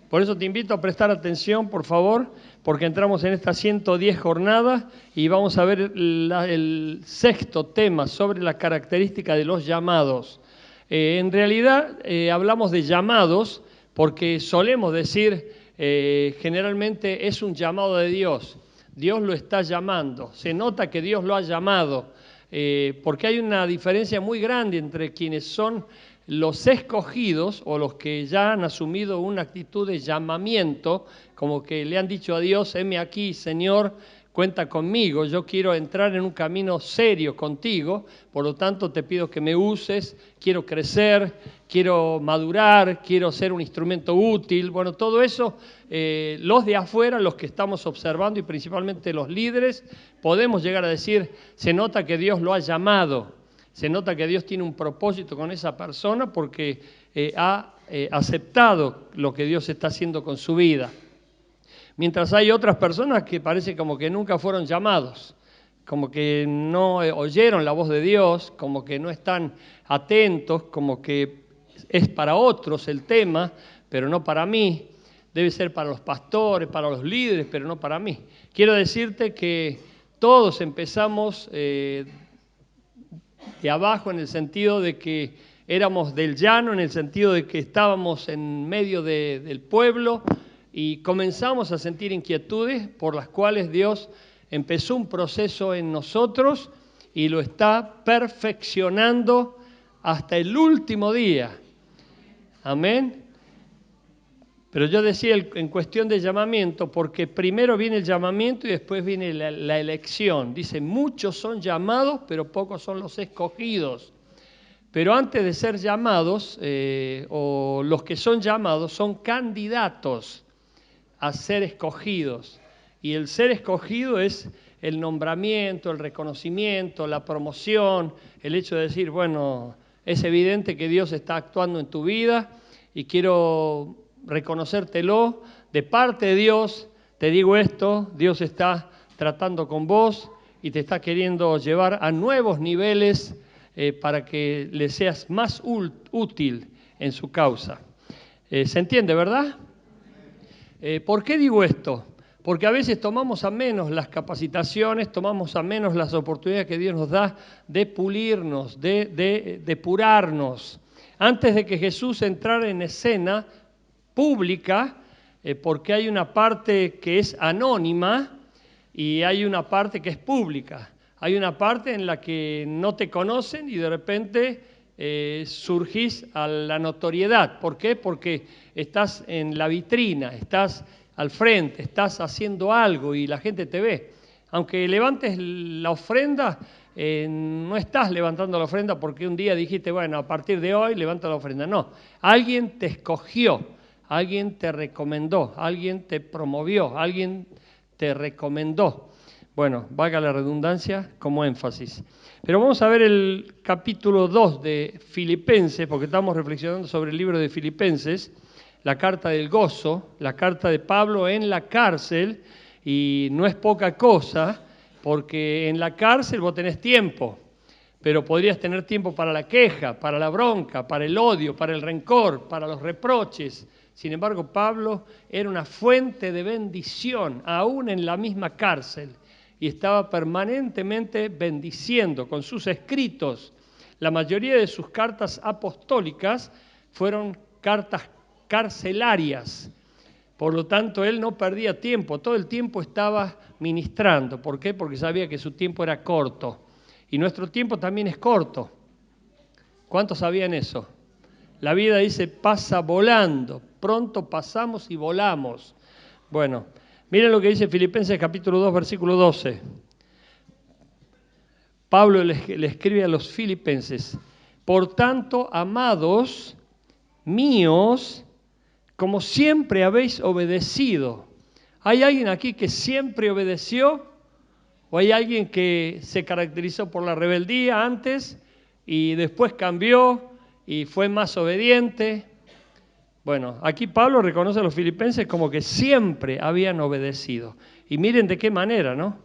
Por eso te invito a prestar atención, por favor, porque entramos en estas 110 jornadas y vamos a ver el sexto tema sobre la característica de los llamados. En realidad hablamos de llamados porque solemos decir, generalmente es un llamado de Dios. Dios lo está llamando, se nota que Dios lo ha llamado, porque hay una diferencia muy grande entre quienes son los escogidos o los que ya han asumido una actitud de llamamiento, como que le han dicho a Dios, heme aquí, Señor, cuenta conmigo, yo quiero entrar en un camino serio contigo, por lo tanto te pido que me uses, quiero crecer, quiero madurar, quiero ser un instrumento útil. Bueno, todo eso, los de afuera, los que estamos observando y principalmente los líderes, podemos llegar a decir, se nota que Dios lo ha llamado. Se nota que Dios tiene un propósito con esa persona porque ha aceptado lo que Dios está haciendo con su vida. Mientras hay otras personas que parece como que nunca fueron llamados, como que no oyeron la voz de Dios, como que no están atentos, como que es para otros el tema, pero no para mí. Debe ser para los pastores, para los líderes, pero no para mí. Quiero decirte que todos empezamos de abajo en el sentido de que éramos del llano, en el sentido de que estábamos en medio del pueblo y comenzamos a sentir inquietudes por las cuales Dios empezó un proceso en nosotros y lo está perfeccionando hasta el último día. Amén. Pero yo decía en cuestión de llamamiento, porque primero viene el llamamiento y después viene la elección. Dice, muchos son llamados, pero pocos son los escogidos. Pero antes de ser llamados, o los que son llamados, son candidatos a ser escogidos. Y el ser escogido es el nombramiento, el reconocimiento, la promoción, el hecho de decir, bueno, es evidente que Dios está actuando en tu vida y quiero reconocértelo, de parte de Dios, te digo esto, Dios está tratando con vos y te está queriendo llevar a nuevos niveles para que le seas más útil en su causa. ¿Se entiende, verdad? ¿Por qué digo esto? Porque a veces tomamos a menos las capacitaciones, tomamos a menos las oportunidades que Dios nos da de pulirnos, de depurarnos. Antes de que Jesús entrara en escena pública, porque hay una parte que es anónima y hay una parte que es pública. Hay una parte en la que no te conocen y de repente surgís a la notoriedad. ¿Por qué? Porque estás en la vitrina, estás al frente, estás haciendo algo y la gente te ve. Aunque levantes la ofrenda, no estás levantando la ofrenda porque un día dijiste, bueno, a partir de hoy levanta la ofrenda. No, alguien te escogió. Alguien te recomendó, alguien te promovió, alguien te recomendó. Bueno, valga la redundancia como énfasis. Pero vamos a ver el capítulo 2 de Filipenses, porque estamos reflexionando sobre el libro de Filipenses, la carta del gozo, la carta de Pablo en la cárcel, y no es poca cosa, porque en la cárcel vos tenés tiempo, pero podrías tener tiempo para la queja, para la bronca, para el odio, para el rencor, para los reproches. Sin embargo, Pablo era una fuente de bendición, aún en la misma cárcel, y estaba permanentemente bendiciendo con sus escritos. La mayoría de sus cartas apostólicas fueron cartas carcelarias. Por lo tanto, él no perdía tiempo, todo el tiempo estaba ministrando. ¿Por qué? Porque sabía que su tiempo era corto. Y nuestro tiempo también es corto. ¿Cuántos sabían eso? La vida, dice, pasa volando. Pronto pasamos y volamos. Bueno, miren lo que dice Filipenses capítulo 2, versículo 12. Pablo le escribe a los filipenses, por tanto, amados míos, como siempre habéis obedecido. ¿Hay alguien aquí que siempre obedeció? ¿O hay alguien que se caracterizó por la rebeldía antes y después cambió y fue más obediente? Bueno, aquí Pablo reconoce a los filipenses como que siempre habían obedecido. Y miren de qué manera, ¿no?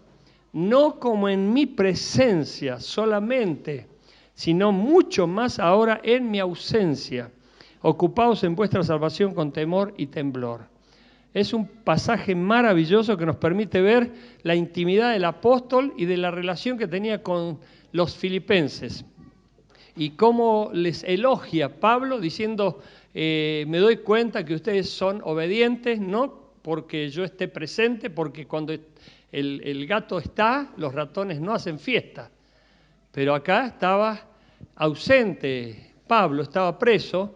No como en mi presencia solamente, sino mucho más ahora en mi ausencia. Ocupaos en vuestra salvación con temor y temblor. Es un pasaje maravilloso que nos permite ver la intimidad del apóstol y de la relación que tenía con los filipenses. Y cómo les elogia Pablo diciendo, me doy cuenta que ustedes son obedientes, no porque yo esté presente, porque cuando el gato está, los ratones no hacen fiesta. Pero acá estaba ausente Pablo, estaba preso,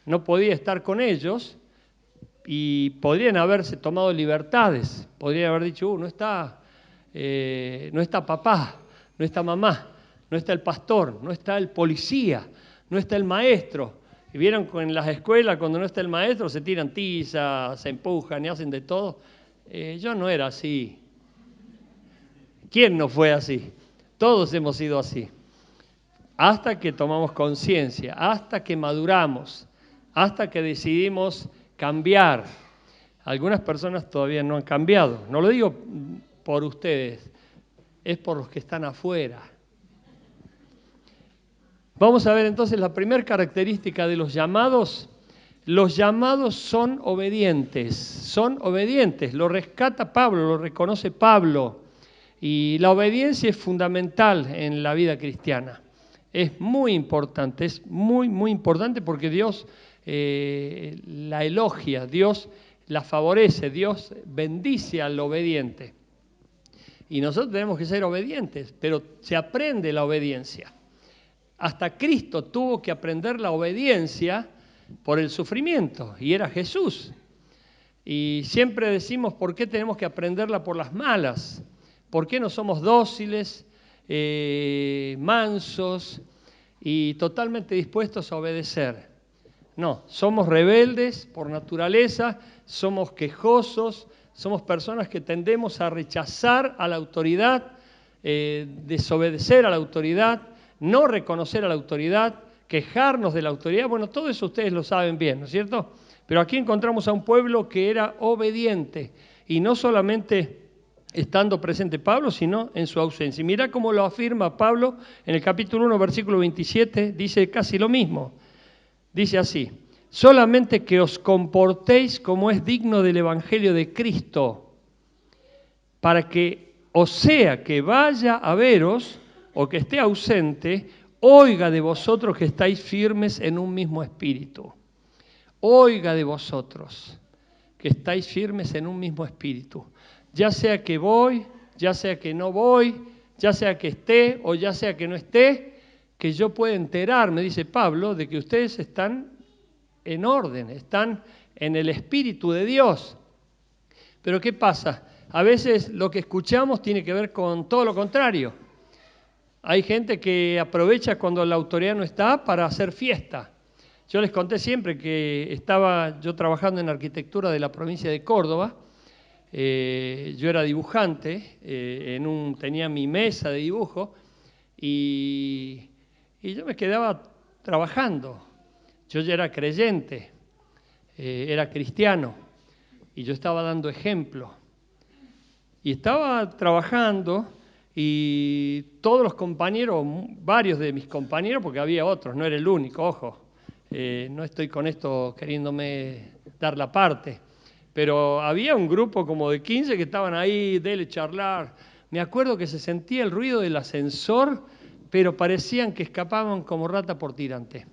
no podía estar con ellos y podrían haberse tomado libertades, podrían haber dicho, no está papá, no está mamá, no está el pastor, no está el policía, no está el maestro. Y vieron que en las escuelas cuando no está el maestro se tiran tiza, se empujan y hacen de todo. Yo no era así. ¿Quién no fue así? Todos hemos sido así. Hasta que tomamos conciencia, hasta que maduramos, hasta que decidimos cambiar. Algunas personas todavía no han cambiado. No lo digo por ustedes, es por los que están afuera. Vamos a ver entonces la primera característica de los llamados. Los llamados son obedientes, lo rescata Pablo, lo reconoce Pablo. Y la obediencia es fundamental en la vida cristiana. Es muy importante, muy importante porque Dios la elogia, Dios la favorece, Dios bendice al obediente. Y nosotros tenemos que ser obedientes, pero se aprende la obediencia. Hasta Cristo tuvo que aprender la obediencia por el sufrimiento, y era Jesús. Y siempre decimos, ¿por qué tenemos que aprenderla por las malas? ¿Por qué no somos dóciles, mansos y totalmente dispuestos a obedecer? No, somos rebeldes por naturaleza, somos quejosos, somos personas que tendemos a rechazar a la autoridad, desobedecer a la autoridad, no reconocer a la autoridad, quejarnos de la autoridad. Bueno, todo eso ustedes lo saben bien, ¿no es cierto? Pero aquí encontramos a un pueblo que era obediente, y no solamente estando presente Pablo, sino en su ausencia. Y mira cómo lo afirma Pablo en el capítulo 1, versículo 27, dice casi lo mismo. Dice así, solamente que os comportéis como es digno del Evangelio de Cristo, para que, o sea que vaya a veros, o que esté ausente, oiga de vosotros que estáis firmes en un mismo espíritu. Oiga de vosotros que estáis firmes en un mismo espíritu. Ya sea que voy, ya sea que no voy, ya sea que esté o ya sea que no esté, que yo pueda enterarme, dice Pablo, de que ustedes están en orden, están en el Espíritu de Dios. Pero ¿qué pasa? A veces lo que escuchamos tiene que ver con todo lo contrario. Hay gente que aprovecha cuando la autoridad no está para hacer fiesta. Yo les conté siempre que estaba yo trabajando en arquitectura de la provincia de Córdoba. Yo era dibujante, tenía mi mesa de dibujo y yo me quedaba trabajando. Yo ya era creyente, era cristiano y yo estaba dando ejemplo. Y estaba trabajando y todos los compañeros, varios de mis compañeros, porque había otros, no era el único, ojo, no estoy con esto queriéndome dar la parte, pero había un grupo como de 15 que estaban ahí, dele charlar. Me acuerdo que se sentía el ruido del ascensor, pero parecían que escapaban como rata por tirante.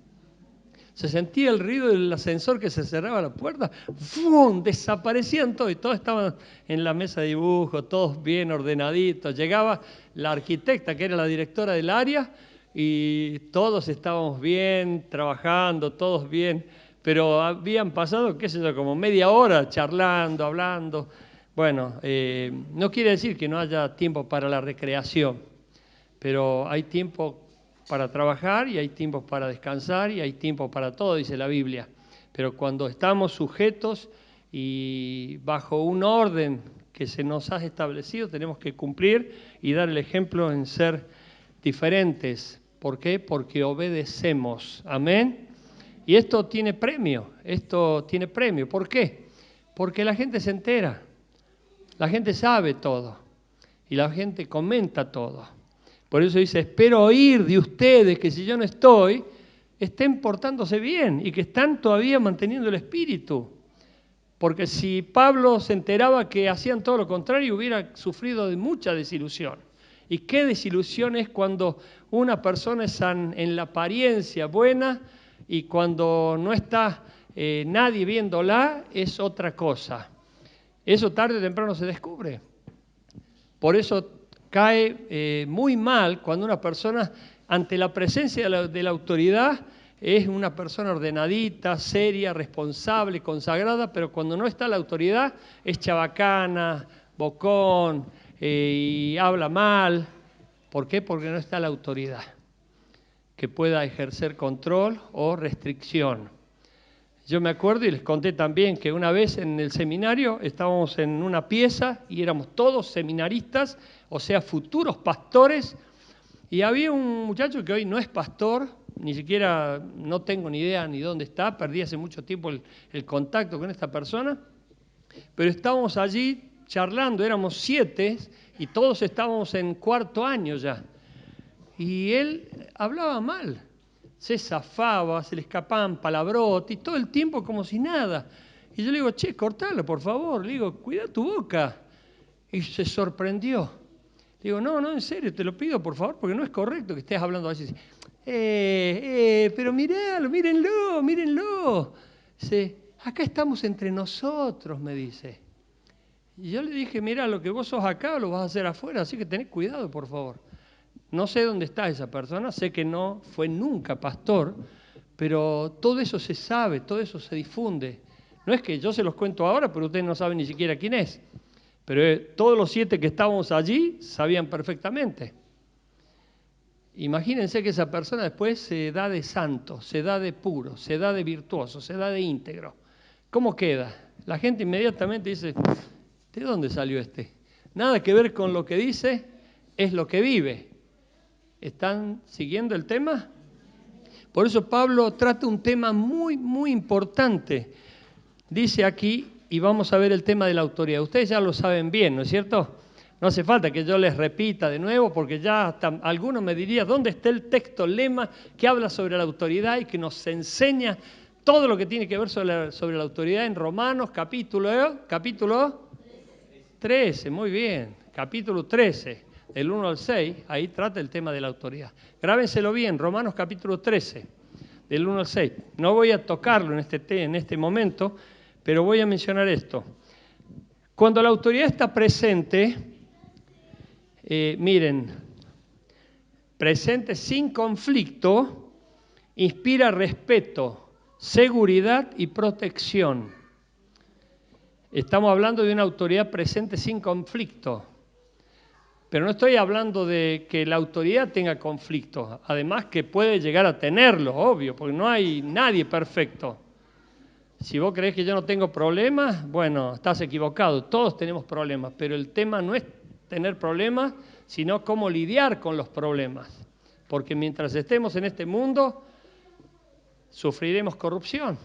Se sentía el ruido del ascensor que se cerraba la puerta, ¡fum!, desaparecían todos, y todos estaban en la mesa de dibujo, todos bien ordenaditos. Llegaba la arquitecta, que era la directora del área, y todos estábamos bien, trabajando, todos bien, pero habían pasado, qué sé yo, como media hora charlando, hablando. Bueno, no quiere decir que no haya tiempo para la recreación, pero hay tiempo para trabajar y hay tiempos para descansar y hay tiempo para todo, dice la Biblia. Pero cuando estamos sujetos y bajo un orden que se nos ha establecido, tenemos que cumplir y dar el ejemplo en ser diferentes. ¿Por qué? Porque obedecemos. Amén. Y esto tiene premio, ¿Por qué? Porque la gente se entera, la gente sabe todo y la gente comenta todo. Por eso dice, espero oír de ustedes que si yo no estoy, estén portándose bien y que están todavía manteniendo el espíritu. Porque si Pablo se enteraba que hacían todo lo contrario, hubiera sufrido de mucha desilusión. ¿Y qué desilusión es cuando una persona es en la apariencia buena y cuando no está nadie viéndola es otra cosa? Eso tarde o temprano se descubre. Por eso cae muy mal cuando una persona, ante la presencia de la autoridad, es una persona ordenadita, seria, responsable, consagrada, pero cuando no está la autoridad es chabacana, bocón y habla mal. ¿Por qué? Porque no está la autoridad que pueda ejercer control o restricción. Yo me acuerdo y les conté también que una vez en el seminario estábamos en una pieza y éramos todos seminaristas, o sea, futuros pastores, y había un muchacho que hoy no es pastor, ni siquiera, no tengo ni idea ni dónde está, perdí hace mucho tiempo el contacto con esta persona, pero estábamos allí charlando, éramos 7 y todos estábamos en 4º año ya, y él hablaba mal. Se zafaba, se le escapaban palabrotes y todo el tiempo como si nada. Y yo le digo, che, cortalo, por favor. Le digo, cuida tu boca. Y se sorprendió. Le digo, no, en serio, te lo pido, por favor, porque no es correcto que estés hablando así. Pero miralo, mírenlo. Dice, acá estamos entre nosotros, me dice. Y yo le dije, mira, lo que vos sos acá lo vas a hacer afuera, así que tenés cuidado, por favor. No sé dónde está esa persona, sé que no fue nunca pastor, pero todo eso se sabe, todo eso se difunde. No es que yo se los cuento ahora, pero ustedes no saben ni siquiera quién es. Pero todos los 7 que estábamos allí sabían perfectamente. Imagínense que esa persona después se da de santo, se da de puro, se da de virtuoso, se da de íntegro. ¿Cómo queda? La gente inmediatamente dice, ¿de dónde salió este? Nada que ver con lo que dice, es lo que vive. ¿Están siguiendo el tema? Por eso Pablo trata un tema muy, muy importante. Dice aquí, y vamos a ver el tema de la autoridad. Ustedes ya lo saben bien, ¿no es cierto? No hace falta que yo les repita de nuevo, porque ya hasta algunos me dirían, ¿dónde está el texto lema que habla sobre la autoridad y que nos enseña todo lo que tiene que ver sobre la autoridad en Romanos, capítulo 13, muy bien, capítulo 13. Del 1 al 6, ahí trata el tema de la autoridad. Grábenselo bien, Romanos capítulo 13, del 1 al 6. No voy a tocarlo en este momento, pero voy a mencionar esto. Cuando la autoridad está presente, miren, presente sin conflicto, inspira respeto, seguridad y protección. Estamos hablando de una autoridad presente sin conflicto. Pero no estoy hablando de que la autoridad tenga conflictos, además que puede llegar a tenerlo, obvio, porque no hay nadie perfecto. Si vos creés que yo no tengo problemas, bueno, estás equivocado, todos tenemos problemas, pero el tema no es tener problemas, sino cómo lidiar con los problemas. Porque mientras estemos en este mundo, sufriremos corrupción.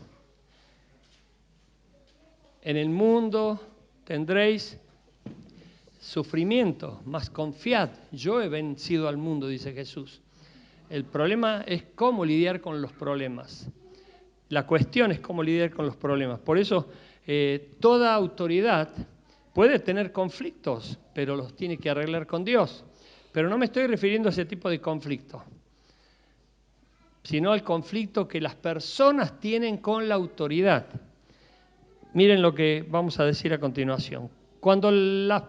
En el mundo tendréis sufrimiento, mas confiad, yo he vencido al mundo, dice Jesús. El problema es cómo lidiar con los problemas. La cuestión es cómo lidiar con los problemas. Por eso, toda autoridad puede tener conflictos, pero los tiene que arreglar con Dios. Pero no me estoy refiriendo a ese tipo de conflicto, sino al conflicto que las personas tienen con la autoridad. Miren lo que vamos a decir a continuación. Cuando las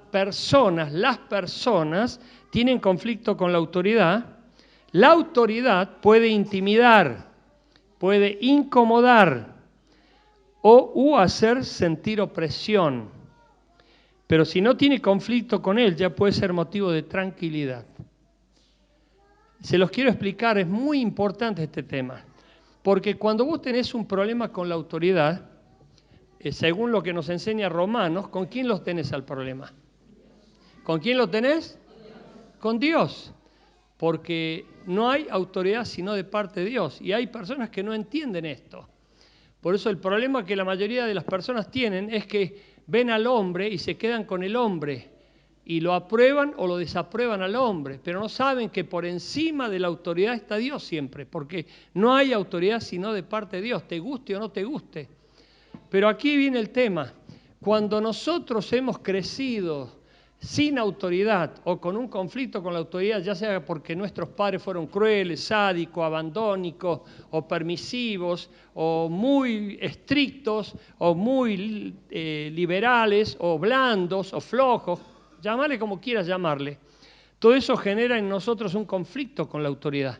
personas tienen conflicto con la autoridad puede intimidar, puede incomodar o hacer sentir opresión. Pero si no tiene conflicto con él, ya puede ser motivo de tranquilidad. Se los quiero explicar, es muy importante este tema. Porque cuando vos tenés un problema con la autoridad, según lo que nos enseña Romanos, ¿con quién los tenés al problema? ¿Con quién lo tenés? Con Dios. Porque no hay autoridad sino de parte de Dios. Y hay personas que no entienden esto. Por eso el problema que la mayoría de las personas tienen es que ven al hombre y se quedan con el hombre. Y lo aprueban o lo desaprueban al hombre. Pero no saben que por encima de la autoridad está Dios siempre. Porque no hay autoridad sino de parte de Dios, te guste o no te guste. Pero aquí viene el tema. Cuando nosotros hemos crecido sin autoridad o con un conflicto con la autoridad, ya sea porque nuestros padres fueron crueles, sádicos, abandónicos o permisivos, o muy estrictos, o muy liberales, o blandos, o flojos, llámale como quieras llamarle, todo eso genera en nosotros un conflicto con la autoridad.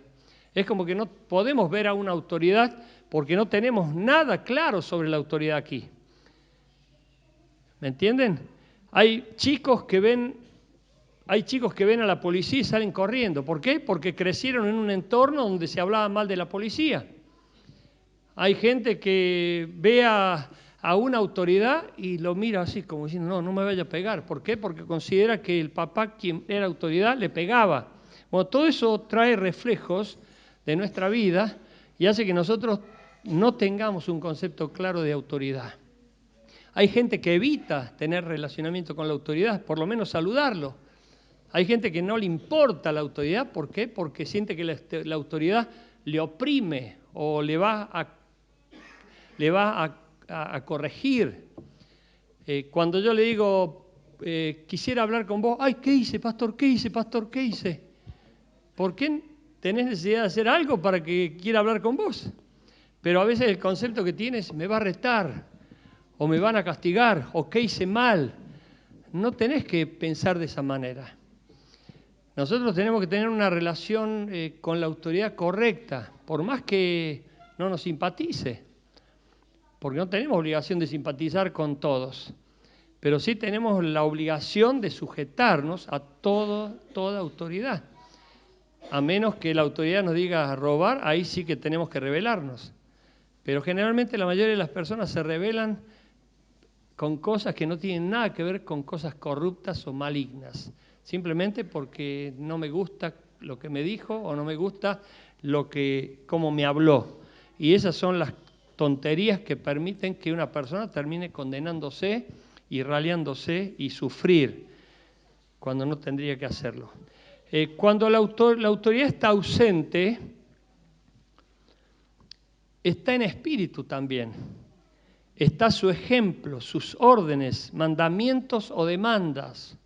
Es como que no podemos ver a una autoridad porque no tenemos nada claro sobre la autoridad aquí. ¿Me entienden? Hay chicos que ven a la policía y salen corriendo. ¿Por qué? Porque crecieron en un entorno donde se hablaba mal de la policía. Hay gente que ve a una autoridad y lo mira así como diciendo, no me vaya a pegar. ¿Por qué? Porque considera que el papá, quien era autoridad, le pegaba. Bueno, todo eso trae reflejos de nuestra vida y hace que nosotros no tengamos un concepto claro de autoridad. Hay gente que evita tener relacionamiento con la autoridad, por lo menos saludarlo. Hay gente que no le importa la autoridad, ¿por qué? Porque siente que la autoridad le oprime o le va a corregir. Cuando yo le digo, quisiera hablar con vos, ay, ¿qué hice, pastor? ¿Qué hice, pastor? ¿Qué hice? ¿Por qué tenés necesidad de hacer algo para que quiera hablar con vos? Pero a veces el concepto que tienes, me va a retar, o me van a castigar, o qué hice mal. No tenés que pensar de esa manera. Nosotros tenemos que tener una relación con la autoridad correcta, por más que no nos simpatice, porque no tenemos obligación de simpatizar con todos, pero sí tenemos la obligación de sujetarnos a toda autoridad. A menos que la autoridad nos diga robar, ahí sí que tenemos que rebelarnos. Pero generalmente la mayoría de las personas se rebelan con cosas que no tienen nada que ver con cosas corruptas o malignas, simplemente porque no me gusta lo que me dijo o no me gusta cómo me habló. Y esas son las tonterías que permiten que una persona termine condenándose y raliándose y sufrir cuando no tendría que hacerlo. Cuando la autoridad está ausente, está en espíritu también. Está su ejemplo, sus órdenes, mandamientos o demandas.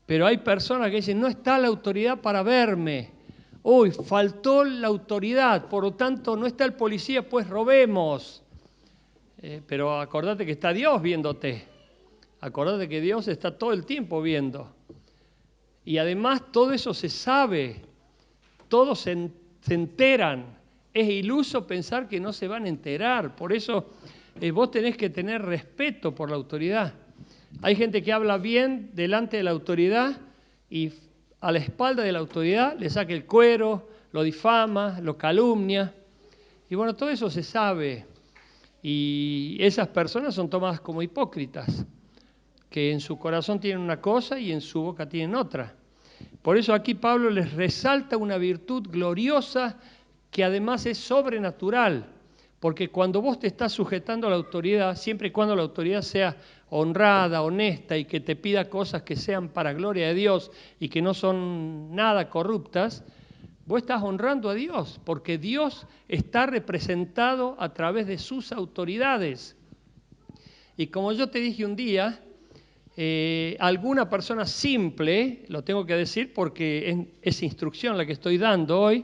Pero hay personas que dicen, no está la autoridad para verme. Uy, faltó la autoridad, por lo tanto no está el policía, pues robemos. Pero acordate que está Dios viéndote. Acordate que Dios está todo el tiempo viendo. Y además todo eso se sabe. Todos se enteran. Es iluso pensar que no se van a enterar. Por eso vos tenés que tener respeto por la autoridad. Hay gente que habla bien delante de la autoridad y a la espalda de la autoridad le saca el cuero, lo difama, lo calumnia. Y bueno, todo eso se sabe. Y esas personas son tomadas como hipócritas, que en su corazón tienen una cosa y en su boca tienen otra. Por eso aquí Pablo les resalta una virtud gloriosa que además es sobrenatural, porque cuando vos te estás sujetando a la autoridad, siempre y cuando la autoridad sea honrada, honesta y que te pida cosas que sean para gloria de Dios y que no son nada corruptas, vos estás honrando a Dios, porque Dios está representado a través de sus autoridades. Y como yo te dije un día, alguna persona simple, lo tengo que decir porque es instrucción la que estoy dando hoy,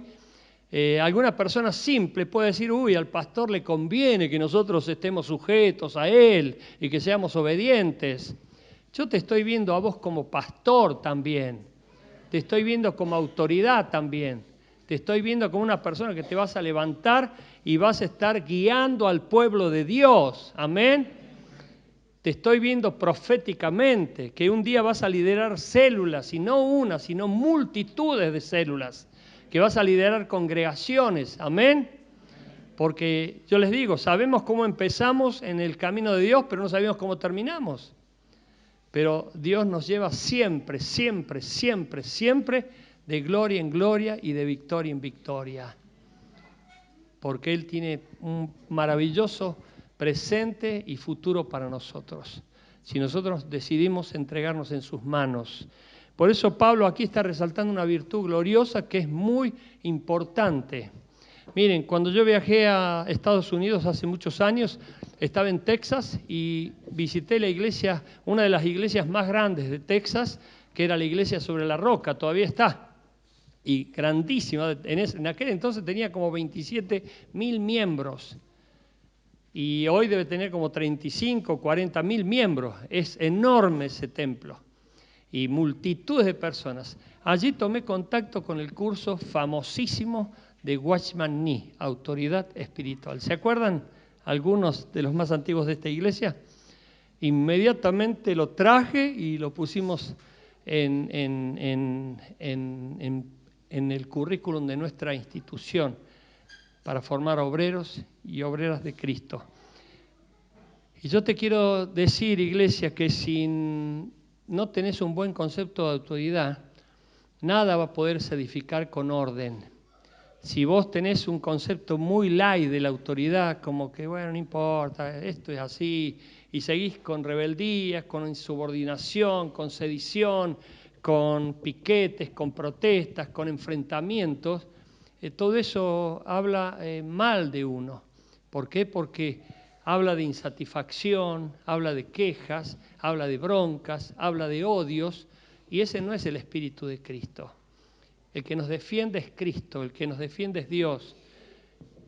alguna persona simple puede decir, uy, al pastor le conviene que nosotros estemos sujetos a él y que seamos obedientes. Yo te estoy viendo a vos como pastor también, te estoy viendo como autoridad también, te estoy viendo como una persona que te vas a levantar y vas a estar guiando al pueblo de Dios, amén. Te estoy viendo proféticamente, que un día vas a liderar células, y no una, sino multitudes de células, que vas a liderar congregaciones, amén. Porque yo les digo, sabemos cómo empezamos en el camino de Dios, pero no sabemos cómo terminamos. Pero Dios nos lleva siempre, siempre, siempre, siempre de gloria en gloria y de victoria en victoria. Porque Él tiene un maravilloso presente y futuro para nosotros, si nosotros decidimos entregarnos en sus manos. Por eso Pablo aquí está resaltando una virtud gloriosa que es muy importante. Miren, cuando yo viajé a Estados Unidos hace muchos años, estaba en Texas y visité la iglesia, una de las iglesias más grandes de Texas, que era la iglesia sobre la roca, todavía está, y grandísima. En aquel entonces tenía como 27.000 miembros y hoy debe tener como 35, 40.000 miembros. Es enorme ese templo y multitudes de personas. Allí tomé contacto con el curso famosísimo de Watchman Nee, Autoridad Espiritual. ¿Se acuerdan algunos de los más antiguos de esta iglesia? Inmediatamente lo traje y lo pusimos en el currículum de nuestra institución para formar obreros y obreras de Cristo. Y yo te quiero decir, iglesia, que si no tenés un buen concepto de autoridad, nada va a poderse edificar con orden. Si vos tenés un concepto muy light de la autoridad, como que, bueno, no importa, esto es así, y seguís con rebeldía, con insubordinación, con sedición, con piquetes, con protestas, con enfrentamientos, todo eso habla mal de uno. ¿Por qué? Porque habla de insatisfacción, habla de quejas, habla de broncas, habla de odios, y ese no es el espíritu de Cristo. El que nos defiende es Cristo, el que nos defiende es Dios.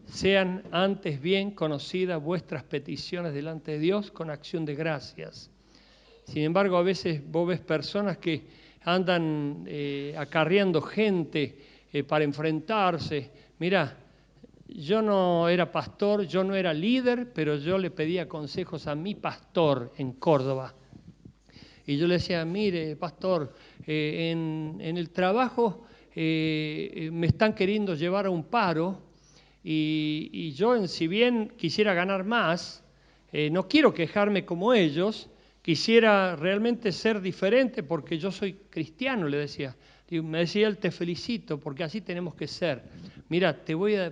Sean antes bien conocidas vuestras peticiones delante de Dios con acción de gracias. Sin embargo, a veces vos ves personas que andan acarreando gente para enfrentarse. Mirá, yo no era pastor, yo no era líder, pero yo le pedía consejos a mi pastor en Córdoba. Y yo le decía, mire, pastor, en el trabajo me están queriendo llevar a un paro y yo, si bien quisiera ganar más, no quiero quejarme como ellos, quisiera realmente ser diferente porque yo soy cristiano, le decía. Y me decía él, te felicito porque así tenemos que ser. Mira, te voy a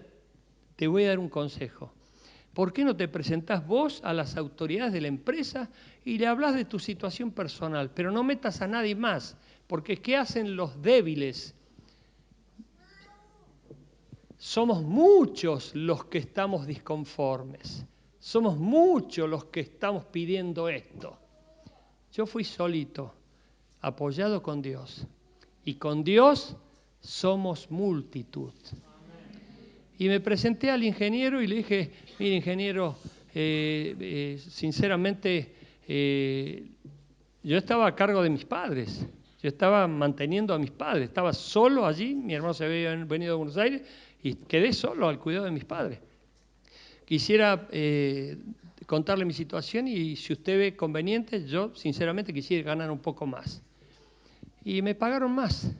dar un consejo. ¿Por qué no te presentás vos a las autoridades de la empresa y le hablas de tu situación personal? Pero no metas a nadie más, porque ¿qué hacen los débiles? Somos muchos los que estamos disconformes. Somos muchos los que estamos pidiendo esto. Yo fui solito, apoyado con Dios. Y con Dios somos multitud. Y me presenté al ingeniero y le dije, mire ingeniero, sinceramente yo estaba a cargo de mis padres, yo estaba manteniendo a mis padres, estaba solo allí, mi hermano se había venido a Buenos Aires y quedé solo al cuidado de mis padres. Quisiera contarle mi situación y si usted ve conveniente, yo sinceramente quisiera ganar un poco más. Y me pagaron más.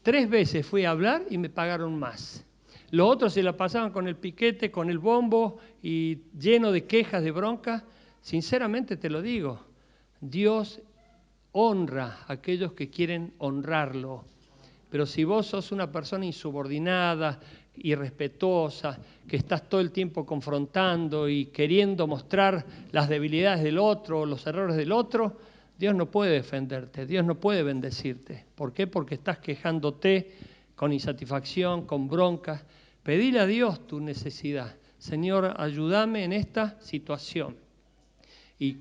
3 veces fui a hablar y me pagaron más. Los otros se la pasaban con el piquete, con el bombo y lleno de quejas, de bronca. Sinceramente te lo digo, Dios honra a aquellos que quieren honrarlo. Pero si vos sos una persona insubordinada, irrespetuosa, que estás todo el tiempo confrontando y queriendo mostrar las debilidades del otro, los errores del otro, Dios no puede defenderte, Dios no puede bendecirte. ¿Por qué? Porque estás quejándote con insatisfacción, con broncas. Pedile a Dios tu necesidad. Señor, ayúdame en esta situación. Y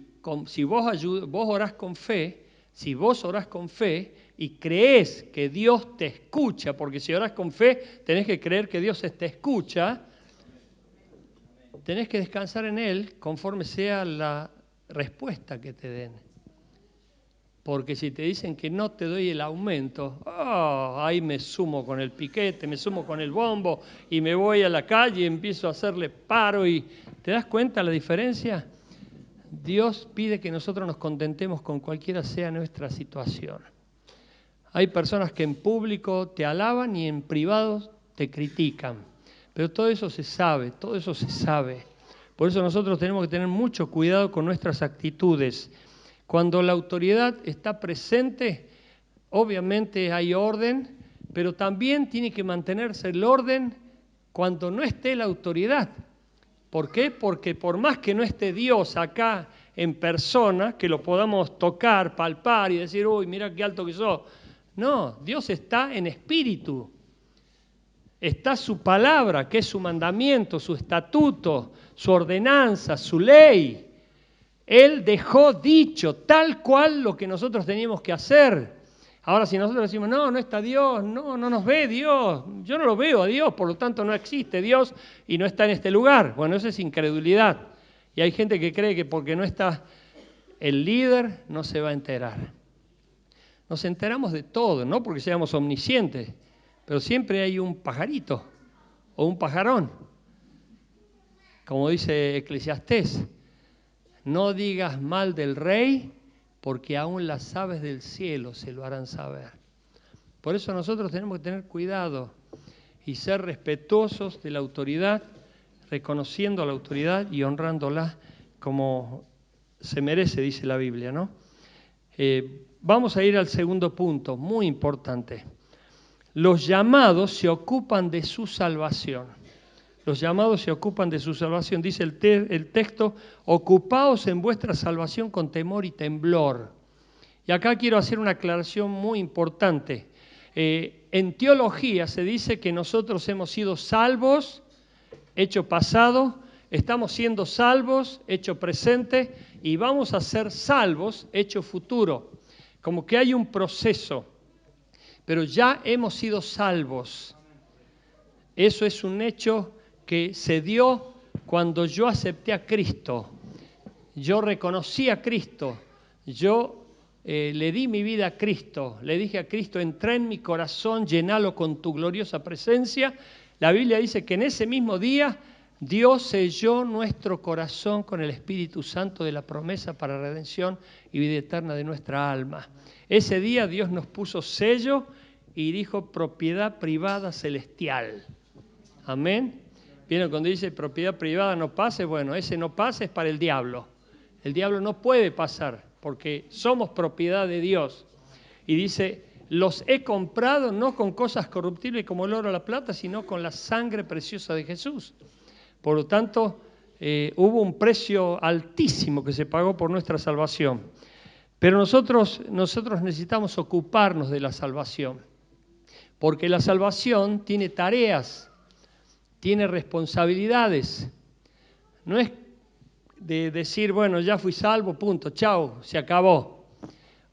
si vos orás con fe, si vos orás con fe y creés que Dios te escucha, porque si orás con fe tenés que creer que Dios te escucha, tenés que descansar en Él conforme sea la respuesta que te den. Porque si te dicen que no te doy el aumento, ahí me sumo con el piquete, me sumo con el bombo y me voy a la calle y empiezo a hacerle paro. Y ¿te das cuenta la diferencia? Dios pide que nosotros nos contentemos con cualquiera sea nuestra situación. Hay personas que en público te alaban y en privado te critican. Pero todo eso se sabe, todo eso se sabe. Por eso nosotros tenemos que tener mucho cuidado con nuestras actitudes. Cuando la autoridad está presente, obviamente hay orden, pero también tiene que mantenerse el orden cuando no esté la autoridad. ¿Por qué? Porque por más que no esté Dios acá en persona, que lo podamos tocar, palpar y decir, uy, mira qué alto que sos. No, Dios está en espíritu. está su palabra, que es su mandamiento, su estatuto, su ordenanza, su ley. Él dejó dicho tal cual lo que nosotros teníamos que hacer. Ahora, si nosotros decimos, no, no está Dios, no nos ve Dios, yo no lo veo a Dios, por lo tanto no existe Dios y no está en este lugar. Bueno, eso es incredulidad. Y hay gente que cree que porque no está el líder, no se va a enterar. Nos enteramos de todo, no porque seamos omniscientes, pero siempre hay un pajarito o un pajarón. Como dice Eclesiastés, no digas mal del rey, porque aún las aves del cielo se lo harán saber. Por eso nosotros tenemos que tener cuidado y ser respetuosos de la autoridad, reconociendo a la autoridad y honrándola como se merece, dice la Biblia, ¿no? Vamos a ir al segundo punto, muy importante. Los llamados se ocupan de su salvación. Los llamados se ocupan de su salvación. Dice el texto, ocupaos en vuestra salvación con temor y temblor. Y acá quiero hacer una aclaración muy importante. En teología se dice que nosotros hemos sido salvos, hecho pasado, estamos siendo salvos, hecho presente, y vamos a ser salvos, hecho futuro. Como que hay un proceso, pero ya hemos sido salvos. Eso es un hecho que se dio cuando yo acepté a Cristo. Yo reconocí a Cristo, yo le di mi vida a Cristo, le dije a Cristo, entra en mi corazón, llenalo con tu gloriosa presencia. La Biblia dice que en ese mismo día Dios selló nuestro corazón con el Espíritu Santo de la promesa para redención y vida eterna de nuestra alma. Ese día Dios nos puso sello y dijo propiedad privada celestial. Amén. ¿Vieron cuando dice propiedad privada no pase? Bueno, ese no pase es para el diablo. El diablo no puede pasar porque somos propiedad de Dios. Y dice, los he comprado no con cosas corruptibles como el oro o la plata, sino con la sangre preciosa de Jesús. Por lo tanto, hubo un precio altísimo que se pagó por nuestra salvación. Pero nosotros necesitamos ocuparnos de la salvación, porque la salvación tiene tareas, tiene responsabilidades. No es de decir, bueno, ya fui salvo, punto, chao, se acabó.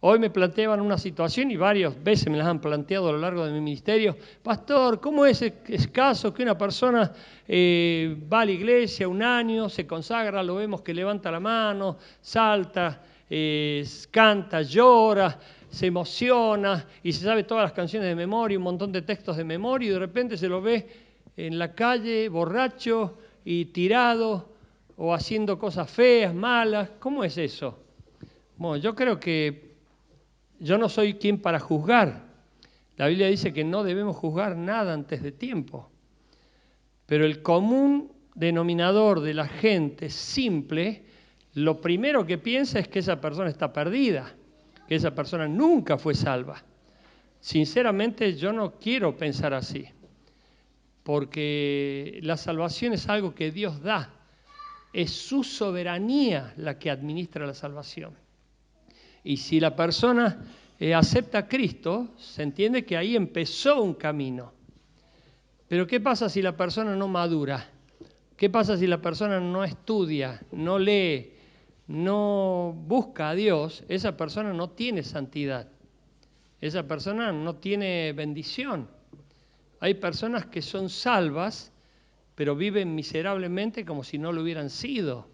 Hoy me planteaban una situación y varias veces me las han planteado a lo largo de mi ministerio. Pastor, ¿cómo es escaso que una persona va a la iglesia un año, se consagra, lo vemos que levanta la mano, salta, canta, llora, se emociona y se sabe todas las canciones de memoria, un montón de textos de memoria y de repente se lo ve en la calle borracho y tirado o haciendo cosas feas, malas? ¿Cómo es eso? Bueno, yo creo que yo no soy quien para juzgar. La Biblia dice que no debemos juzgar nada antes de tiempo. Pero el común denominador de la gente simple, lo primero que piensa es que esa persona está perdida, que esa persona nunca fue salva. Sinceramente, yo no quiero pensar así, porque la salvación es algo que Dios da. Es su soberanía la que administra la salvación. Y si la persona acepta a Cristo, se entiende que ahí empezó un camino. Pero ¿qué pasa si la persona no madura? ¿Qué pasa si la persona no estudia, no lee, no busca a Dios? Esa persona no tiene santidad. Esa persona no tiene bendición. Hay personas que son salvas, pero viven miserablemente como si no lo hubieran sido.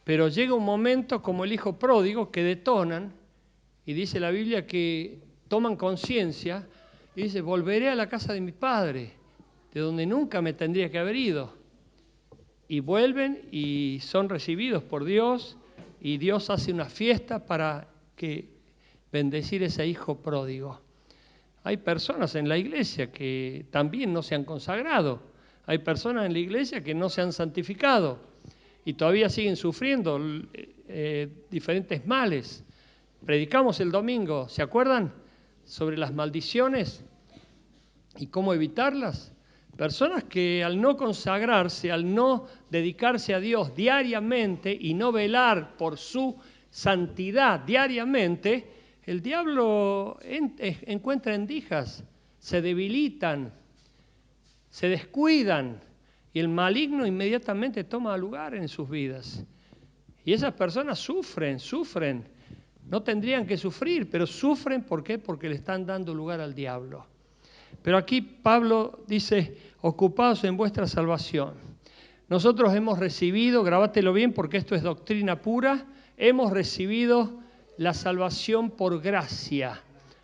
Pero llega un momento como el hijo pródigo que detonan y dice la Biblia que toman conciencia y dice, volveré a la casa de mi padre, de donde nunca me tendría que haber ido. Y vuelven y son recibidos por Dios y Dios hace una fiesta para que bendecir ese hijo pródigo. Hay personas en la iglesia que también no se han consagrado. Hay personas en la iglesia que no se han santificado y todavía siguen sufriendo diferentes males. Predicamos el domingo, ¿se acuerdan? Sobre las maldiciones y cómo evitarlas. Personas que al no consagrarse, al no dedicarse a Dios diariamente y no velar por su santidad diariamente, el diablo encuentra endijas, se debilitan se descuidan y el maligno inmediatamente toma lugar en sus vidas. Y esas personas sufren. No tendrían que sufrir, pero sufren, ¿por qué? Porque le están dando lugar al diablo. Pero aquí Pablo dice, ocupados en vuestra salvación. Nosotros hemos recibido, grabátelo bien porque esto es doctrina pura, hemos recibido la salvación por gracia.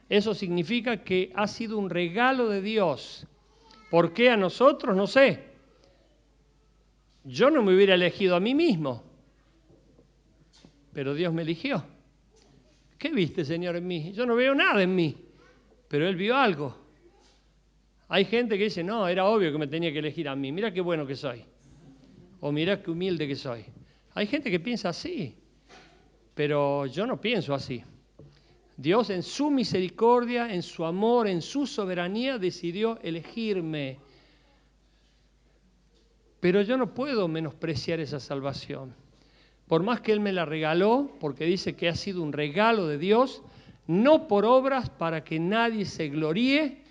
Eso significa que ha sido un regalo de Dios. ¿Por qué a nosotros? No sé. Yo no me hubiera elegido a mí mismo, pero Dios me eligió. ¿Qué viste, Señor, en mí? Yo no veo nada en mí, pero Él vio algo. Hay gente que dice, no, era obvio que me tenía que elegir a mí. Mira qué bueno que soy. O mira qué humilde que soy. Hay gente que piensa así, pero yo no pienso así. Dios en su misericordia, en su amor, en su soberanía decidió elegirme. Pero yo no puedo menospreciar esa salvación. Por más que Él me la regaló, porque dice que ha sido un regalo de Dios, no por obras para que nadie se gloríe,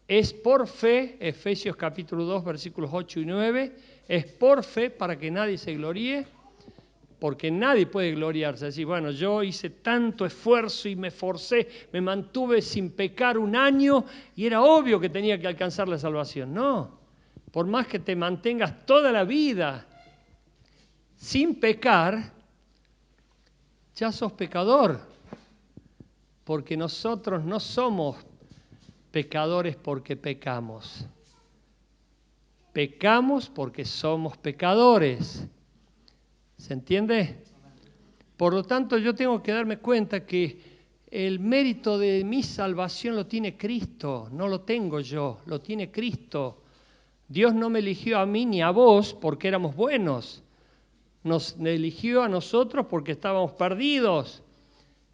es por fe, Efesios capítulo 2, versículos 8 y 9, es por fe para que nadie se gloríe, porque nadie puede gloriarse. Decir, bueno, yo hice tanto esfuerzo y me forcé, me mantuve sin pecar un año y era obvio que tenía que alcanzar la salvación. No, por más que te mantengas toda la vida sin pecar, ya sos pecador, porque nosotros no somos pecadores porque pecamos. Pecamos porque somos pecadores. ¿Se entiende? Por lo tanto, yo tengo que darme cuenta que el mérito de mi salvación lo tiene Cristo, no lo tengo yo, lo tiene Cristo. Dios no me eligió a mí ni a vos porque éramos buenos. Nos eligió a nosotros porque estábamos perdidos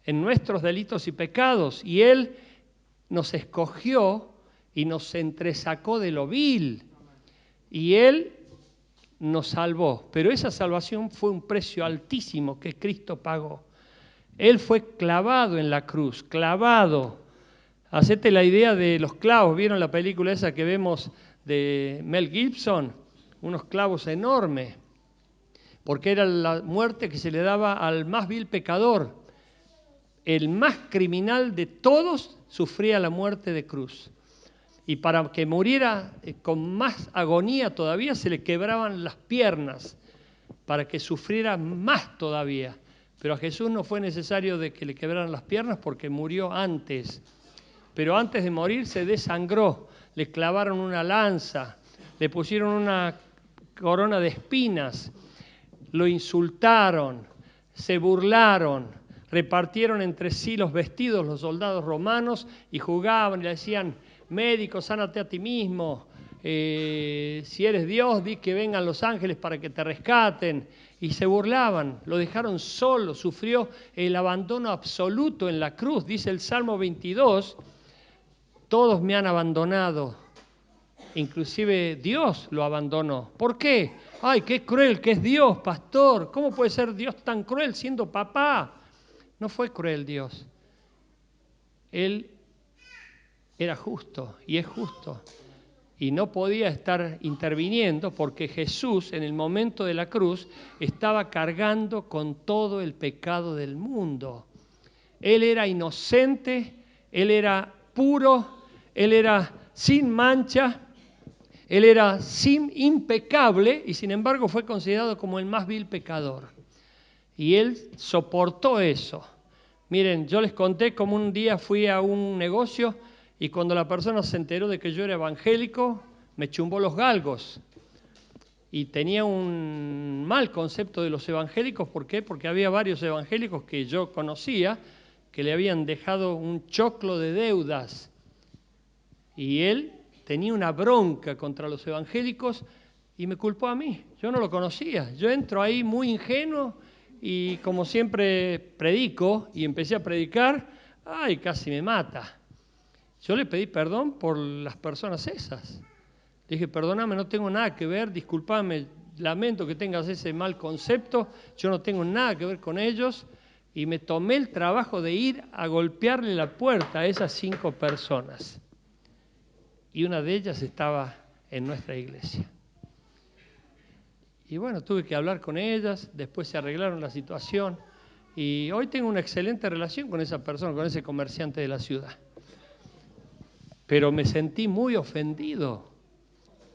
en nuestros delitos y pecados. Y Él nos escogió y nos entresacó de lo vil. Y Él nos salvó. Pero esa salvación fue un precio altísimo que Cristo pagó. Él fue clavado en la cruz, clavado. Hacete la idea de los clavos. ¿Vieron la película esa que vemos de Mel Gibson? Unos clavos enormes. Porque era la muerte que se le daba al más vil pecador. El más criminal de todos sufría la muerte de cruz. Y para que muriera con más agonía todavía, se le quebraban las piernas, para que sufriera más todavía. Pero a Jesús no fue necesario de que le quebraran las piernas porque murió antes. Pero antes de morir se desangró, le clavaron una lanza, le pusieron una corona de espinas, lo insultaron, se burlaron, repartieron entre sí los vestidos los soldados romanos y jugaban y le decían, médico, sánate a ti mismo, si eres Dios, di que vengan los ángeles para que te rescaten. Y se burlaban, lo dejaron solo, sufrió el abandono absoluto en la cruz. Dice el Salmo 22, todos me han abandonado, inclusive Dios lo abandonó. ¿Por qué? ¡Ay, qué cruel que es Dios, pastor! ¿Cómo puede ser Dios tan cruel siendo papá? No fue cruel Dios. Él era justo y es justo. Y no podía estar interviniendo porque Jesús en el momento de la cruz estaba cargando con todo el pecado del mundo. Él era inocente, Él era puro, Él era sin mancha, Él era impecable y sin embargo fue considerado como el más vil pecador. Y Él soportó eso. Miren, yo les conté cómo un día fui a un negocio y cuando la persona se enteró de que yo era evangélico, me chumbó los galgos. Y tenía un mal concepto de los evangélicos. ¿Por qué? Porque había varios evangélicos que yo conocía que le habían dejado un choclo de deudas. Y él tenía una bronca contra los evangélicos y me culpó a mí. Yo no lo conocía. Yo entro ahí muy ingenuo y como siempre predico y empecé a predicar, ¡ay, casi me mata! Yo le pedí perdón por las personas esas. Le dije, perdóname, no tengo nada que ver, discúlpame, lamento que tengas ese mal concepto, yo no tengo nada que ver con ellos. Y me tomé el trabajo de ir a golpearle la puerta a esas 5 personas. Y una de ellas estaba en nuestra iglesia. Y bueno, tuve que hablar con ellas, después se arreglaron la situación y hoy tengo una excelente relación con esa persona, con ese comerciante de la ciudad. Pero me sentí muy ofendido.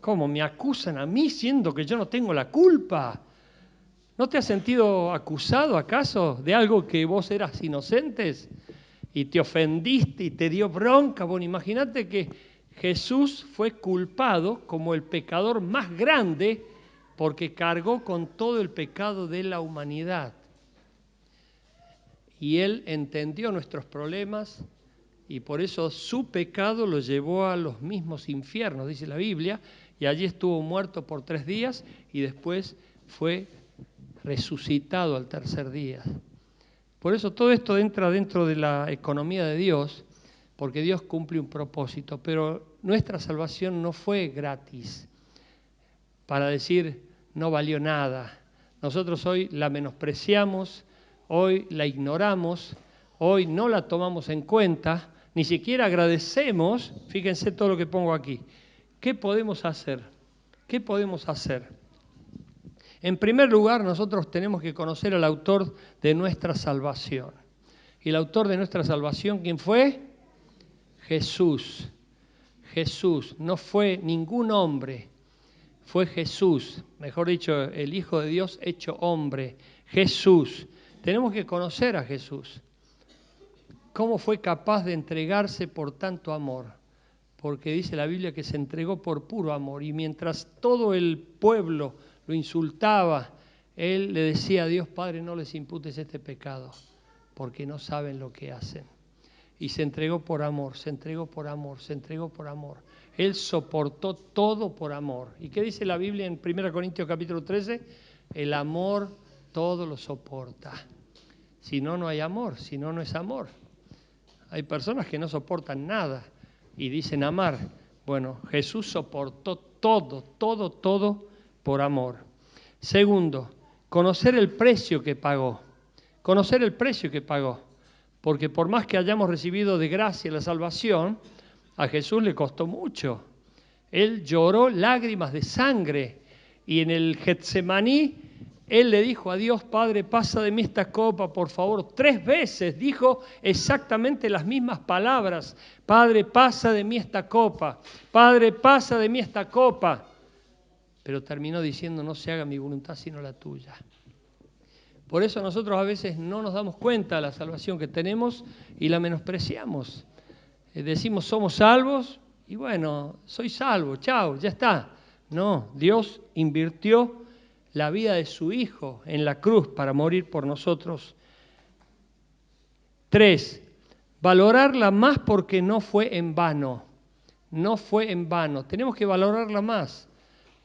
¿Cómo? ¿Me acusan a mí siendo que yo no tengo la culpa? ¿No te has sentido acusado acaso de algo que vos eras inocentes y te ofendiste y te dio bronca? Bueno, imagínate que Jesús fue culpado como el pecador más grande porque cargó con todo el pecado de la humanidad. Y Él entendió nuestros problemas y por eso su pecado lo llevó a los mismos infiernos, dice la Biblia, y allí estuvo muerto por 3 días y después fue resucitado al tercer día. Por eso todo esto entra dentro de la economía de Dios, porque Dios cumple un propósito, pero nuestra salvación no fue gratis, para decir no valió nada. Nosotros hoy la menospreciamos, hoy la ignoramos, hoy no la tomamos en cuenta, ni siquiera agradecemos. Fíjense todo lo que pongo aquí. ¿Qué podemos hacer? ¿Qué podemos hacer? En primer lugar, nosotros tenemos que conocer al autor de nuestra salvación. ¿Y el autor de nuestra salvación quién fue? Jesús. Jesús, no fue ningún hombre, fue Jesús, mejor dicho, el Hijo de Dios hecho hombre, Jesús. Tenemos que conocer a Jesús. ¿Cómo fue capaz de entregarse por tanto amor? Porque dice la Biblia que se entregó por puro amor y mientras todo el pueblo lo insultaba, Él le decía a Dios, Padre, no les imputes este pecado, porque no saben lo que hacen. Y se entregó por amor, se entregó por amor, se entregó por amor. Él soportó todo por amor. ¿Y qué dice la Biblia en 1 Corintios capítulo 13? El amor todo lo soporta. Si no, no hay amor, si no, no es amor. Hay personas que no soportan nada y dicen amar. Bueno, Jesús soportó todo por amor. Segundo, conocer el precio que pagó. Conocer el precio que pagó. Porque por más que hayamos recibido de gracia la salvación, a Jesús le costó mucho. Él lloró lágrimas de sangre y en el Getsemaní Él le dijo a Dios, Padre, pasa de mí esta copa, por favor. 3 veces dijo exactamente las mismas palabras. Padre, pasa de mí esta copa. Padre, pasa de mí esta copa. Pero terminó diciendo, no se haga mi voluntad sino la tuya. Por eso nosotros a veces no nos damos cuenta de la salvación que tenemos y la menospreciamos. Decimos somos salvos y bueno, soy salvo, chao, ya está. No, Dios invirtió la vida de su Hijo en la cruz para morir por nosotros. 3, valorarla más porque no fue en vano. No fue en vano. Tenemos que valorarla más.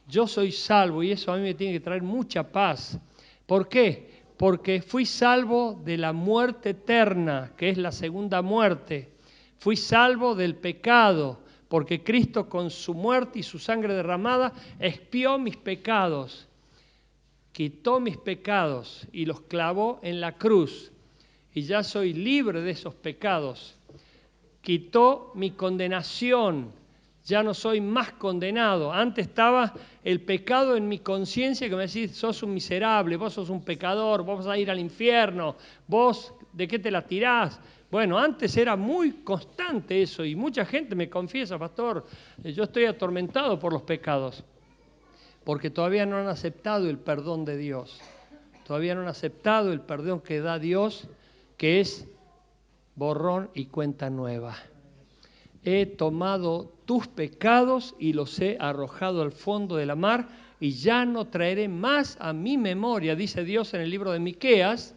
Yo soy salvo y eso a mí me tiene que traer mucha paz. ¿Por qué? Porque fui salvo de la muerte eterna, que es la segunda muerte. Fui salvo del pecado, porque Cristo con su muerte y su sangre derramada expió mis pecados. Quitó mis pecados y los clavó en la cruz. Y ya soy libre de esos pecados. Quitó mi condenación. Ya no soy más condenado. Antes estaba el pecado en mi conciencia que me decía, sos un miserable, vos sos un pecador, vos vas a ir al infierno, vos, ¿de qué te la tirás? Bueno, antes era muy constante eso y mucha gente me confiesa, pastor, yo estoy atormentado por los pecados, porque todavía no han aceptado el perdón de Dios. Todavía no han aceptado el perdón que da Dios, que es borrón y cuenta nueva. He tomado tus pecados y los he arrojado al fondo de la mar y ya no traeré más a mi memoria, dice Dios en el libro de Miqueas,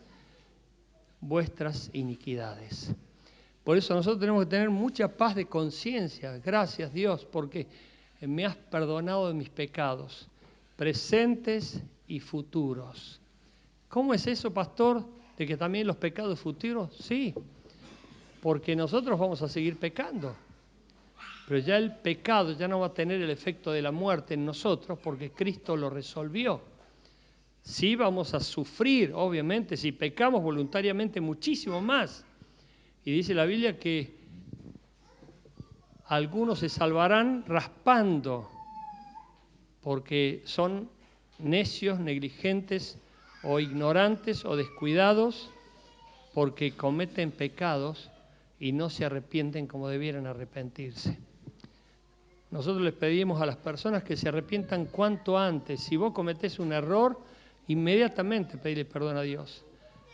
vuestras iniquidades. Por eso nosotros tenemos que tener mucha paz de conciencia. Gracias Dios, porque me has perdonado de mis pecados, presentes y futuros. ¿Cómo es eso, pastor? ¿De que también los pecados futuros? Sí, porque nosotros vamos a seguir pecando. Pero ya el pecado ya no va a tener el efecto de la muerte en nosotros porque Cristo lo resolvió. Sí vamos a sufrir, obviamente, si pecamos voluntariamente muchísimo más. Y dice la Biblia que algunos se salvarán raspando porque son necios, negligentes o ignorantes o descuidados, porque cometen pecados y no se arrepienten como debieran arrepentirse. Nosotros les pedimos a las personas que se arrepientan cuanto antes. Si vos cometés un error, inmediatamente pedile perdón a Dios.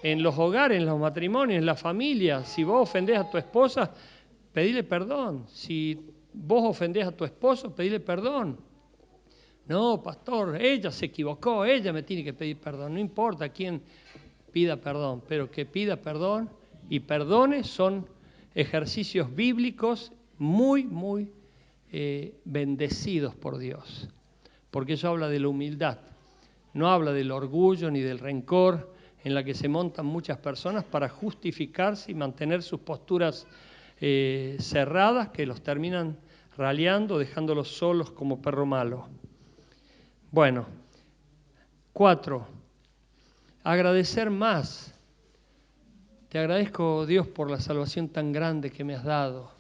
En los hogares, en los matrimonios, en la familia, si vos ofendés a tu esposa, pedile perdón. Si vos ofendés a tu esposo, pedile perdón. No, pastor, ella se equivocó, ella me tiene que pedir perdón. No importa quién pida perdón, pero que pida perdón y perdone son ejercicios bíblicos muy, muy bendecidos por Dios, porque eso habla de la humildad, no habla del orgullo ni del rencor en la que se montan muchas personas para justificarse y mantener sus posturas cerradas que los terminan raleando, dejándolos solos como perro malo. Bueno, 4, agradecer más. Te agradezco, Dios, por la salvación tan grande que me has dado.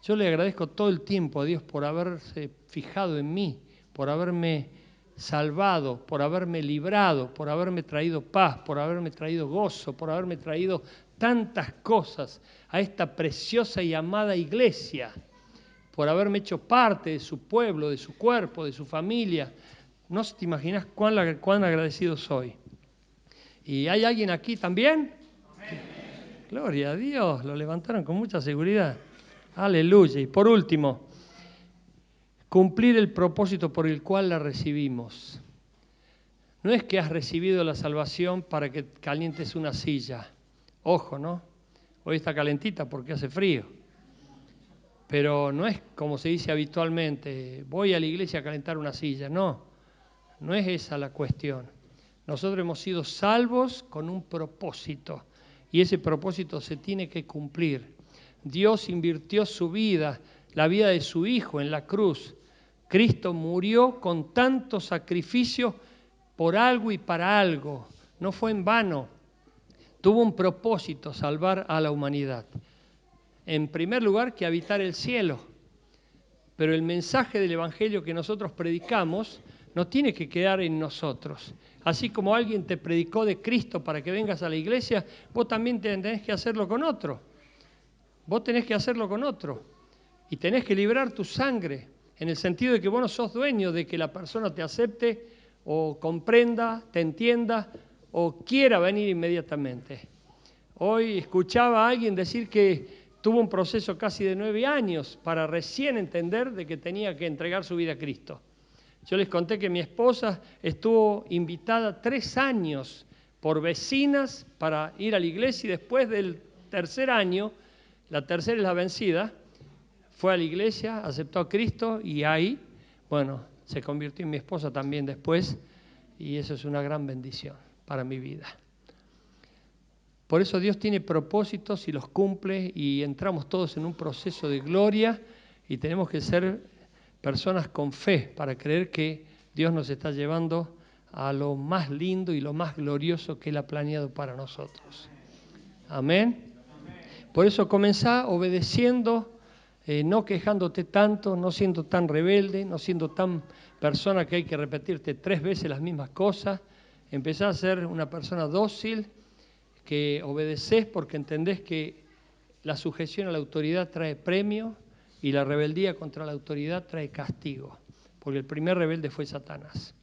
Yo le agradezco todo el tiempo a Dios por haberse fijado en mí, por haberme salvado, por haberme librado, por haberme traído paz, por haberme traído gozo, por haberme traído tantas cosas a esta preciosa y amada iglesia, por haberme hecho parte de su pueblo, de su cuerpo, de su familia. No te imaginas cuán agradecido soy. ¿Y hay alguien aquí también? Amén. Gloria a Dios, lo levantaron con mucha seguridad. Aleluya. Y por último, cumplir el propósito por el cual la recibimos. No es que has recibido la salvación para que calientes una silla. Ojo, ¿no? Hoy está calentita porque hace frío. Pero no es como se dice habitualmente, voy a la iglesia a calentar una silla. No, no es esa la cuestión. Nosotros hemos sido salvos con un propósito y ese propósito se tiene que cumplir. Dios invirtió su vida, la vida de su Hijo en la cruz. Cristo murió con tanto sacrificio por algo y para algo. No fue en vano. Tuvo un propósito, salvar a la humanidad. En primer lugar, que habitar el cielo. Pero el mensaje del Evangelio que nosotros predicamos no tiene que quedar en nosotros. Así como alguien te predicó de Cristo para que vengas a la iglesia, vos también tenés que hacerlo con otro. Vos tenés que hacerlo con otro y tenés que librar tu sangre, en el sentido de que vos no sos dueño de que la persona te acepte o comprenda, te entienda o quiera venir inmediatamente. Hoy escuchaba a alguien decir que tuvo un proceso casi de 9 años para recién entender de que tenía que entregar su vida a Cristo. Yo les conté que mi esposa estuvo invitada 3 años por vecinas para ir a la iglesia y después del tercer año, la tercera es la vencida, fue a la iglesia, aceptó a Cristo y ahí, bueno, se convirtió en mi esposa también después y eso es una gran bendición para mi vida. Por eso Dios tiene propósitos y los cumple y entramos todos en un proceso de gloria y tenemos que ser personas con fe para creer que Dios nos está llevando a lo más lindo y lo más glorioso que Él ha planeado para nosotros. Amén. Por eso comenzá obedeciendo, no quejándote tanto, no siendo tan rebelde, no siendo tan persona que hay que repetirte 3 veces las mismas cosas. Empezá a ser una persona dócil, que obedeces porque entendés que la sujeción a la autoridad trae premio y la rebeldía contra la autoridad trae castigo. Porque el primer rebelde fue Satanás.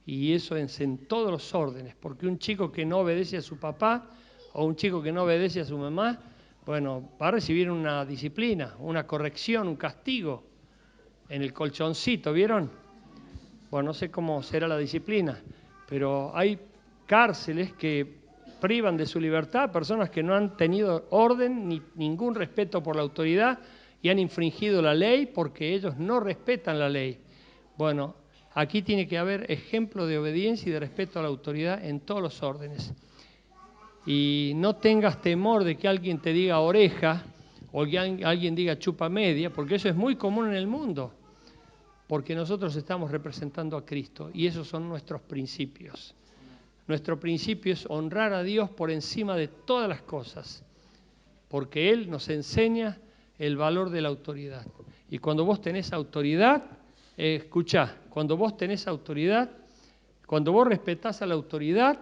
Y eso es en todos los órdenes, porque un chico que no obedece a su papá o un chico que no obedece a su mamá, bueno, va a recibir una disciplina, una corrección, un castigo en el colchoncito, ¿vieron? Bueno, no sé cómo será la disciplina, pero hay cárceles que privan de su libertad a personas que no han tenido orden ni ningún respeto por la autoridad y han infringido la ley porque ellos no respetan la ley. Bueno, aquí tiene que haber ejemplo de obediencia y de respeto a la autoridad en todos los órdenes. Y no tengas temor de que alguien te diga oreja o que alguien diga chupa media, porque eso es muy común en el mundo, porque nosotros estamos representando a Cristo y esos son nuestros principios. Nuestro principio es honrar a Dios por encima de todas las cosas, porque Él nos enseña el valor de la autoridad. Y cuando vos tenés autoridad, escuchá, cuando vos tenés autoridad, cuando vos respetás a la autoridad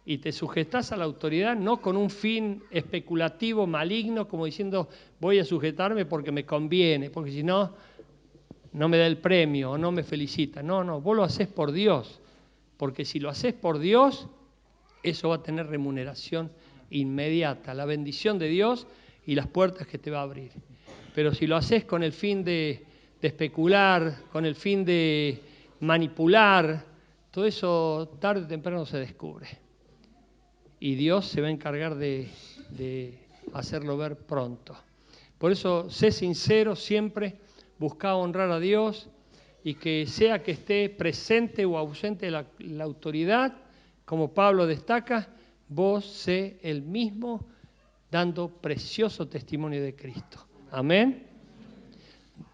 y te sujetás a la autoridad, no con un fin especulativo, maligno, como diciendo voy a sujetarme porque me conviene, porque si no, no me da el premio o no me felicita. No, vos lo hacés por Dios, porque si lo hacés por Dios, eso va a tener remuneración inmediata, la bendición de Dios y las puertas que te va a abrir. Pero si lo haces con el fin de especular, con el fin de manipular, todo eso tarde o temprano se descubre. Y Dios se va a encargar de hacerlo ver pronto. Por eso, sé sincero siempre, busca honrar a Dios y que sea que esté presente o ausente la autoridad, como Pablo destaca, vos sé el mismo dando precioso testimonio de Cristo. Amén.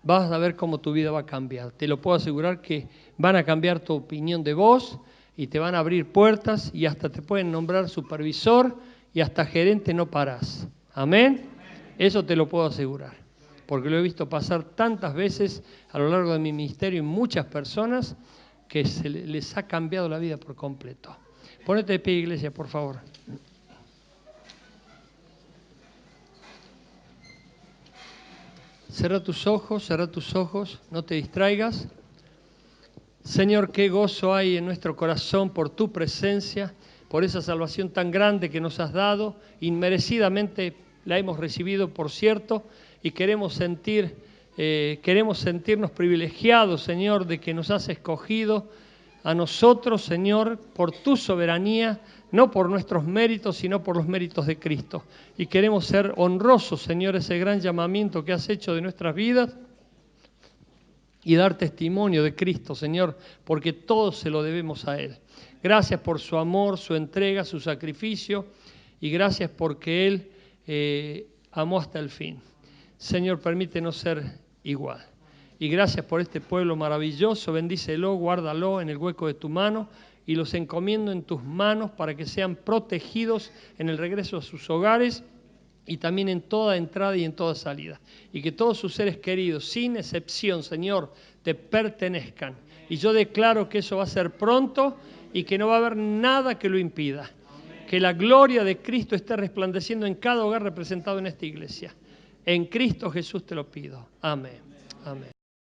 Vas a ver cómo tu vida va a cambiar. Te lo puedo asegurar que van a cambiar tu opinión de vos y te van a abrir puertas y hasta te pueden nombrar supervisor y hasta gerente no parás. Amén. Eso te lo puedo asegurar, porque lo he visto pasar tantas veces a lo largo de mi ministerio y muchas personas que se les ha cambiado la vida por completo. Ponete de pie, iglesia, por favor. Cerra tus ojos, no te distraigas. Señor, qué gozo hay en nuestro corazón por tu presencia, por esa salvación tan grande que nos has dado. Inmerecidamente la hemos recibido, por cierto, y queremos sentirnos privilegiados, Señor, de que nos has escogido a nosotros, Señor, por tu soberanía, no por nuestros méritos, sino por los méritos de Cristo. Y queremos ser honrosos, Señor, ese gran llamamiento que has hecho de nuestras vidas y dar testimonio de Cristo, Señor, porque todo se lo debemos a Él. Gracias por su amor, su entrega, su sacrificio, y gracias porque Él amó hasta el fin. Señor, permítenos ser igual. Y gracias por este pueblo maravilloso, bendícelo, guárdalo en el hueco de tu mano y los encomiendo en tus manos para que sean protegidos en el regreso a sus hogares y también en toda entrada y en toda salida. Y que todos sus seres queridos, sin excepción, Señor, te pertenezcan. Y yo declaro que eso va a ser pronto y que no va a haber nada que lo impida. Que la gloria de Cristo esté resplandeciendo en cada hogar representado en esta iglesia. En Cristo Jesús te lo pido. Amén. Amén.